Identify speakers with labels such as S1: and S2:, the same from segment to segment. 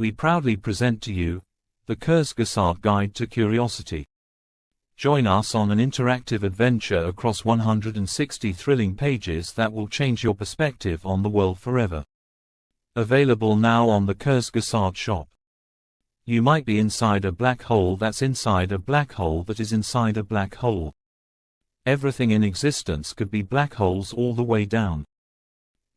S1: we proudly present to you the Kurzgesagt Guide to Curiosity. Join us on an interactive adventure across 160 thrilling pages that will change your perspective on the world forever. Available now on the Kurzgesagt shop. You might be inside a black hole that's inside a black hole that is inside a black hole. Everything in existence could be black holes all the way down.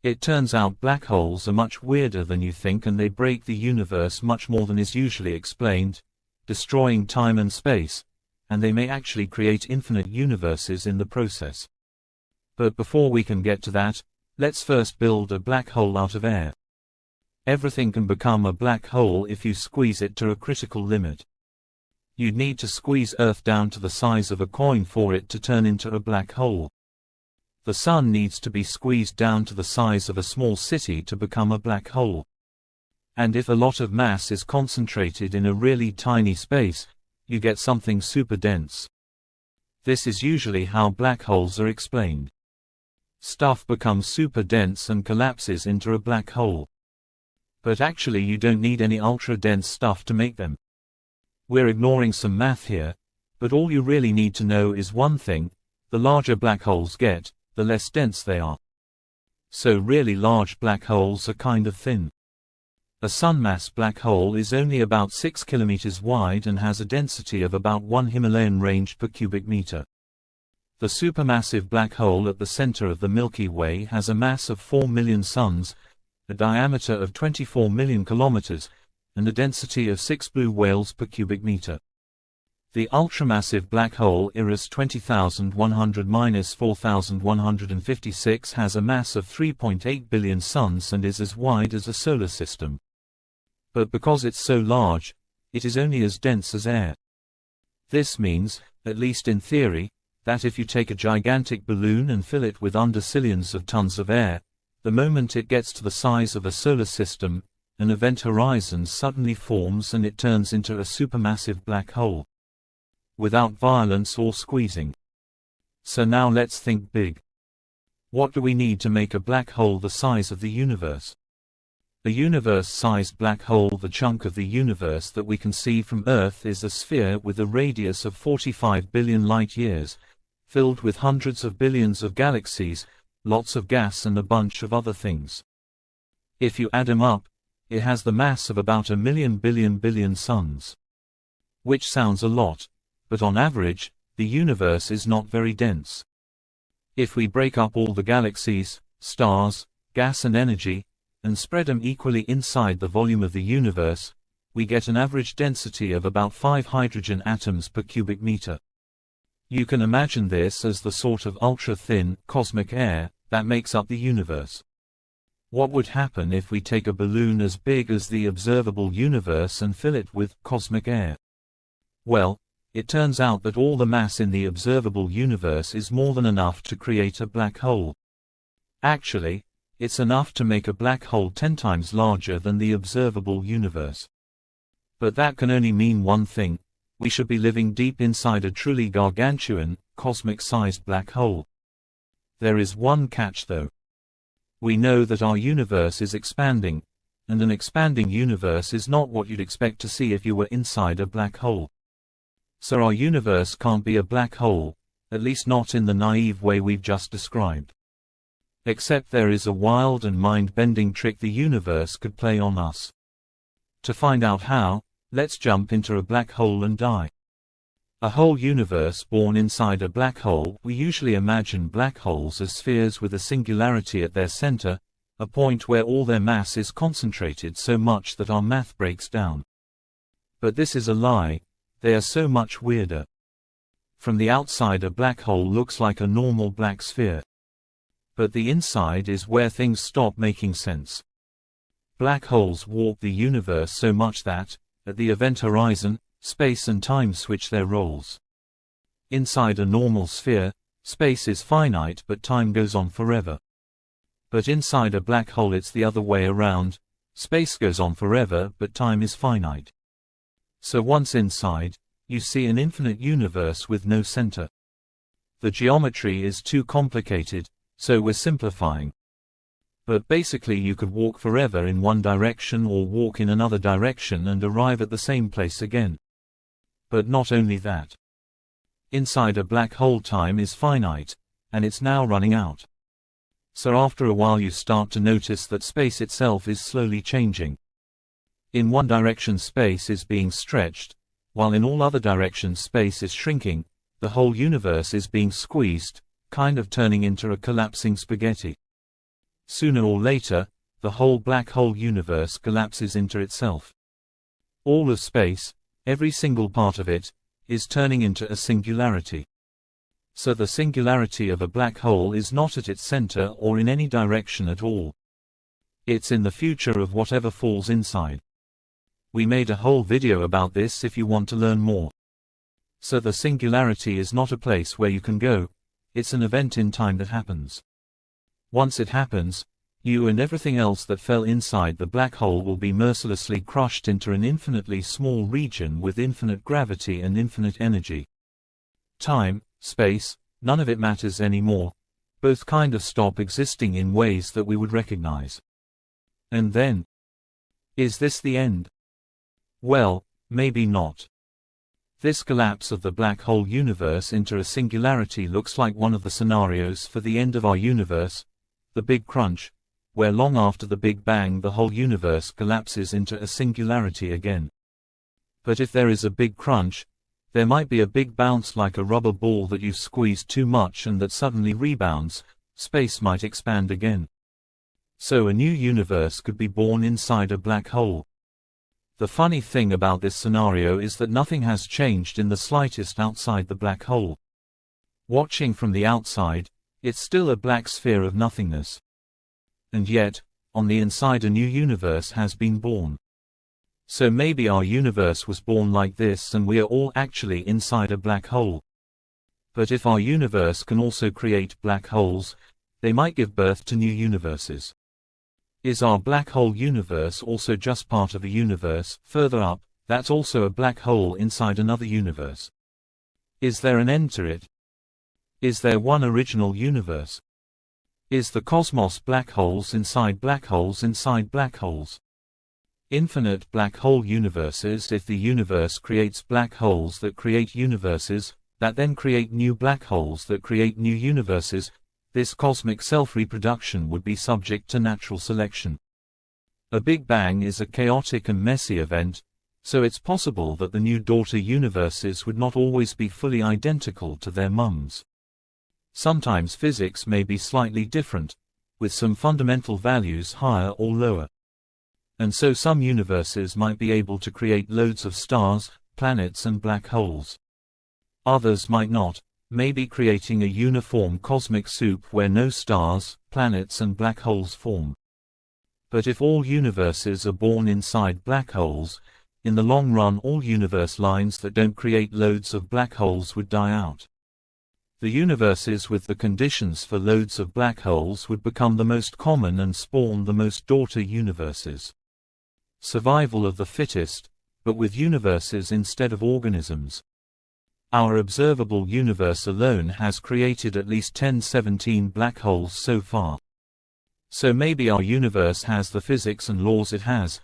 S1: It turns out black holes are much weirder than you think, and they break the universe much more than is usually explained, destroying time and space, and they may actually create infinite universes in the process. But before we can get to that, let's first build a black hole out of air. Everything can become a black hole if you squeeze it to a critical limit. You'd need to squeeze Earth down to the size of a coin for it to turn into a black hole. The Sun needs to be squeezed down to the size of a small city to become a black hole. And if a lot of mass is concentrated in a really tiny space, you get something super dense. This is usually how black holes are explained. Stuff becomes super dense and collapses into a black hole. But actually you don't need any ultra-dense stuff to make them. We're ignoring some math here, but all you really need to know is one thing: the larger black holes get, the less dense they are. So really large black holes are kind of thin. A sun-mass black hole is only about 6 kilometers wide and has a density of about 1 Himalayan range per cubic meter. The supermassive black hole at the center of the Milky Way has a mass of 4 million suns, a diameter of 24 million kilometers, and a density of 6 blue whales per cubic meter. The ultramassive black hole IRAS 20,100–4156 has a mass of 3.8 billion suns and is as wide as a solar system. But because it's so large, it is only as dense as air. This means, at least in theory, that if you take a gigantic balloon and fill it with underzillions of tons of air, the moment it gets to the size of a solar system, an event horizon suddenly forms and it turns into a supermassive black hole. Without violence or squeezing. So now let's think big. What do we need to make a black hole the size of the universe? A universe-sized black hole, the chunk of the universe that we can see from Earth, is a sphere with a radius of 45 billion light-years, filled with hundreds of billions of galaxies, lots of gas and a bunch of other things. If you add them up, it has the mass of about 1 billion suns. Which sounds a lot. But on average, the universe is not very dense. If we break up all the galaxies, stars, gas and energy, and spread them equally inside the volume of the universe, we get an average density of about 5 hydrogen atoms per cubic meter. You can imagine this as the sort of ultra-thin, cosmic air that makes up the universe. What would happen if we take a balloon as big as the observable universe and fill it with cosmic air? Well, it turns out that all the mass in the observable universe is more than enough to create a black hole. Actually, it's enough to make a black hole 10 times larger than the observable universe. But that can only mean one thing: we should be living deep inside a truly gargantuan, cosmic-sized black hole. There is one catch though. We know that our universe is expanding, and an expanding universe is not what you'd expect to see if you were inside a black hole. So our universe can't be a black hole, at least not in the naive way we've just described. Except there is a wild and mind-bending trick the universe could play on us. To find out how, let's jump into a black hole and die. A whole universe born inside a black hole. We usually imagine black holes as spheres with a singularity at their center, a point where all their mass is concentrated so much that our math breaks down. But this is a lie. They are so much weirder. From the outside, a black hole looks like a normal black sphere. But the inside is where things stop making sense. Black holes warp the universe so much that, at the event horizon, space and time switch their roles. Inside a normal sphere, space is finite but time goes on forever. But inside a black hole it's the other way around: space goes on forever but time is finite. So once inside, you see an infinite universe with no center. The geometry is too complicated, so we're simplifying. But basically you could walk forever in one direction or walk in another direction and arrive at the same place again. But not only that. Inside a black hole time is finite, and it's now running out. So after a while you start to notice that space itself is slowly changing. In one direction space is being stretched, while in all other directions space is shrinking. The whole universe is being squeezed, kind of turning into a collapsing spaghetti. Sooner or later, the whole black hole universe collapses into itself. All of space, every single part of it, is turning into a singularity. So the singularity of a black hole is not at its center or in any direction at all. It's in the future of whatever falls inside. We made a whole video about this if you want to learn more. So the singularity is not a place where you can go, it's an event in time that happens. Once it happens, you and everything else that fell inside the black hole will be mercilessly crushed into an infinitely small region with infinite gravity and infinite energy. Time, space, none of it matters anymore. Both kind of stop existing in ways that we would recognize. And then? Is this the end? Well, maybe not. This collapse of the black hole universe into a singularity looks like one of the scenarios for the end of our universe, the Big Crunch, where long after the Big Bang the whole universe collapses into a singularity again. But if there is a big crunch, there might be a big bounce like a rubber ball that you've squeezed too much and that suddenly rebounds. Space might expand again. So a new universe could be born inside a black hole. The funny thing about this scenario is that nothing has changed in the slightest outside the black hole. Watching from the outside, it's still a black sphere of nothingness. And yet, on the inside a new universe has been born. So maybe our universe was born like this and we are all actually inside a black hole. But if our universe can also create black holes, they might give birth to new universes. Is our black hole universe also just part of a universe further up, that's also a black hole inside another universe? Is there an end to it? Is there one original universe? Is the cosmos black holes inside black holes inside black holes? Infinite black hole universes. If the universe creates black holes that create universes, that then create new black holes that create new universes, this cosmic self-reproduction would be subject to natural selection. A Big Bang is a chaotic and messy event, so it's possible that the new daughter universes would not always be fully identical to their mums. Sometimes physics may be slightly different, with some fundamental values higher or lower. And so some universes might be able to create loads of stars, planets and black holes. Others might not, maybe creating a uniform cosmic soup where no stars, planets and black holes form. But if all universes are born inside black holes, in the long run all universe lines that don't create loads of black holes would die out. The universes with the conditions for loads of black holes would become the most common and spawn the most daughter universes. Survival of the fittest, but with universes instead of organisms. Our observable universe alone has created at least 10-17 black holes so far. So maybe our universe has the physics and laws it has,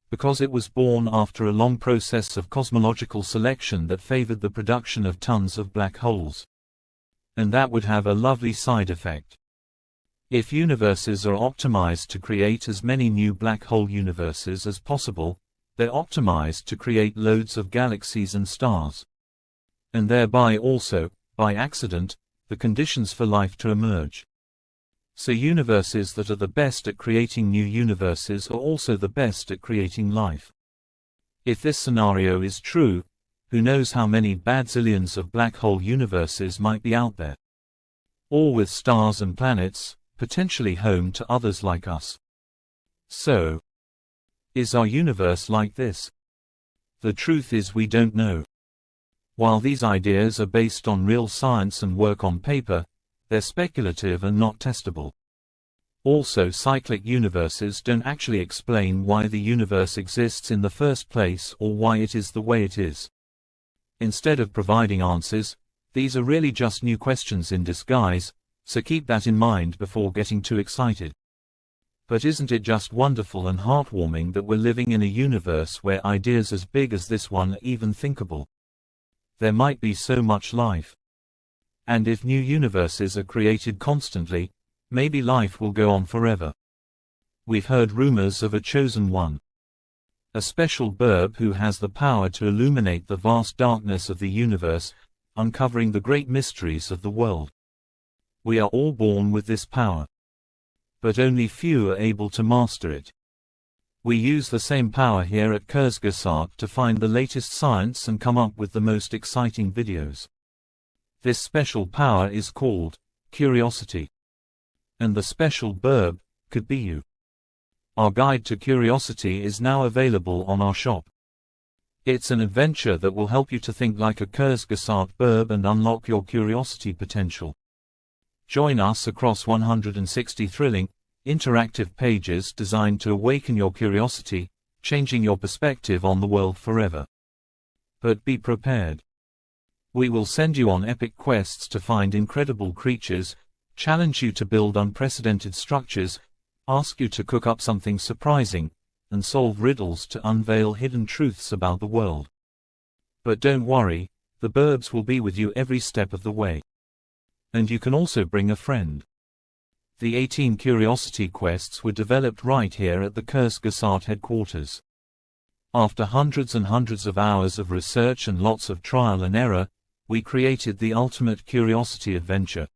S1: because it was born after a long process of cosmological selection that favored the production of tons of black holes. And that would have a lovely side effect. If universes are optimized to create as many new black hole universes as possible, they're optimized to create loads of galaxies and stars. And thereby also, by accident, the conditions for life to emerge. So universes that are the best at creating new universes are also the best at creating life. If this scenario is true, who knows how many badzillions of black hole universes might be out there. All with stars and planets, potentially home to others like us. So, is our universe like this? The truth is we don't know. While these ideas are based on real science and work on paper, they're speculative and not testable. Also, cyclic universes don't actually explain why the universe exists in the first place or why it is the way it is. Instead of providing answers, these are really just new questions in disguise, so keep that in mind before getting too excited. But isn't it just wonderful and heartwarming that we're living in a universe where ideas as big as this one are even thinkable? There might be so much life. And if new universes are created constantly, maybe life will go on forever. We've heard rumors of a chosen one. A special burb who has the power to illuminate the vast darkness of the universe, uncovering the great mysteries of the world. We are all born with this power. But only few are able to master it. We use the same power here at CesTheFox to find the latest science and come up with the most exciting videos. This special power is called curiosity. And the special burb could be you. Our guide to curiosity is now available on our shop. It's an adventure that will help you to think like a CesTheFox burb and unlock your curiosity potential. Join us across 160 thrilling, interactive pages designed to awaken your curiosity, changing your perspective on the world forever. But be prepared. We will send you on epic quests to find incredible creatures, challenge you to build unprecedented structures, ask you to cook up something surprising, and solve riddles to unveil hidden truths about the world. But don't worry, the burbs will be with you every step of the way. And you can also bring a friend. The 18 curiosity quests were developed right here at the CesTheFox headquarters. After hundreds and hundreds of hours of research and lots of trial and error, we created the ultimate curiosity adventure.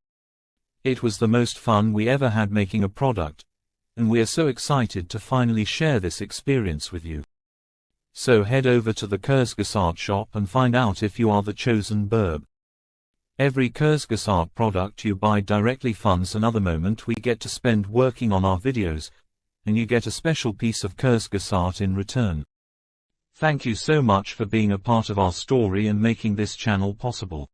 S1: It was the most fun we ever had making a product, and we are so excited to finally share this experience with you. So head over to the CesTheFox shop and find out if you are the chosen burb. Every CesTheFox product you buy directly funds another moment we get to spend working on our videos, and you get a special piece of CesTheFox in return. Thank you so much for being a part of our story and making this channel possible.